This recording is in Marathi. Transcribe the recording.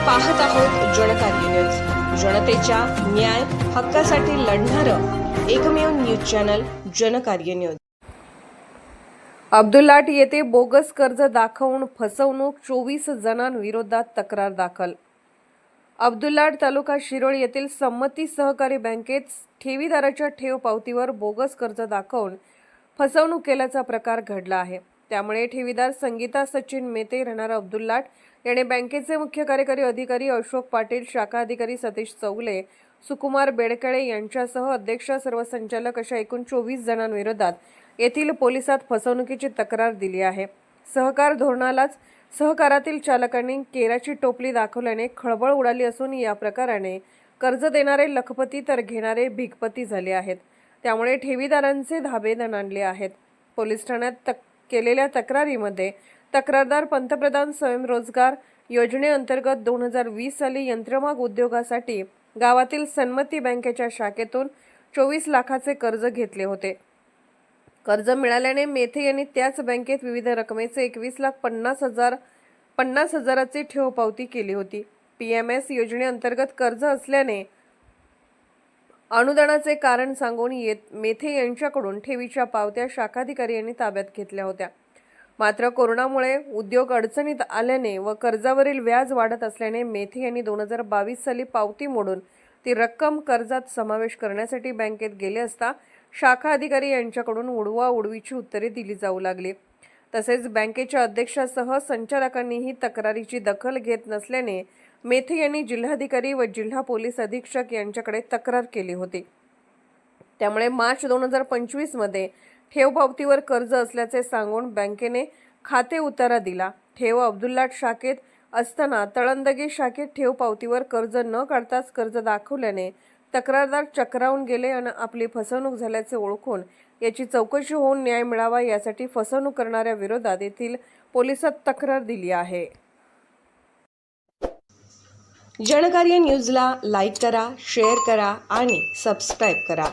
पाहत आहोत जनकार्य न्यूज, जनतेच्या न्याय हक्कासाठी लढणारं एकमेव news channel Janakarya news. Abdullat येथे बोगस कर्ज दाखवून फसवणूक, 24 जणांविरोधात तक्रार दाखल। अब्दुल्लाट तालुका शिरोळ येथील संमती सहकारी बँकेत ठेवीदाराच्या ठेव पावतीवर बोगस कर्ज दाखवून फसवणूक केल्याचा प्रकार घडला आहे। त्यामुळे ठेवीदार संगीता सचिन मेते राहणार अब्दुल्लाट याने बँकेचे मुख्य कार्यकारी अधिकारी अशोक पाटील, शाखा अधिकारी सतीश चौगले, सुकुमार बेडकळे यांच्यासह अध्यक्ष, सर्व संचालक अशा एकूण 24 जणांविरोधात येथील पोलिसात फसवणुकीची तक्रार दिली आहे। सहकार धोरणालाच सहकारातील चालकांनी केराची टोपली दाखवल्याने खळबळ उडाली असून या प्रकाराने कर्ज देणारे लखपती तर घेणारे भिकपती झाले आहेत। त्यामुळे ठेवीदारांचे धाबे दणाणले आहेत। पोलीस ठाण्यात केलेल्या तक्रारीमध्ये तक्रारदार पंतप्रधान स्वयंरोजगार योजनेअंतर्गत 2020 साली यंत्रमाग उद्योगासाठी गावातील सन्मती बँकेच्या शाखेतून 24 लाखाचे कर्ज घेतले होते। कर्ज मिळाल्याने मेथे यांनी त्याच बँकेत विविध रकमेचे 21,50,000ची ठेव पावती केली होती। PMS योजनेअंतर्गत कर्ज असल्याने अनुदानाचे कारण सांगून मेथे यांच्याकडून ठेवीच्या पावत्या शाखाधिकारी यांनी ताब्यात घेतल्या होत्या। मात्र कोरोनामुळे उद्योग अडचणीत आल्याने व कर्जावरील व्याज वाढत असल्याने मेथे यांनी 2022 साली पावती मोडून ती रक्कम कर्जात समावेश करण्यासाठी बँकेत गेले असता शाखा अधिकारी यांच्याकडून उडवाउडवीची उत्तरे दिली जाऊ लागली। तसेच बँकेच्या अध्यक्षासह संचालकांनीही तक्रारीची दखल घेत नसल्याने मेथे यांनी जिल्हाधिकारी व जिल्हा पोलीस अधीक्षक यांच्याकडे तक्रार केली होती। त्यामुळे मार्च 2025 मध्ये ठेव पावतीवर कर्ज असल्याचे सांगून बँकेने खाते उतारा दिला। ठेव अब्दुल्लाट शाखेत असताना तळंदगे शाखेत ठेव पावतीवर कर्ज न काढताच कर्ज दाखवल्याने तक्रारदार चक्रावून गेले आणि आपली फसवणूक झाल्याचे ओळखून याची चौकशी होऊन न्याय मिळावा यासाठी फसवणूक करणाऱ्या विरोधात येथील पोलिसात तक्रार दिली आहे। जनकार्य न्यूजला लाईक करा, शेअर करा आणि सबस्क्राईब करा।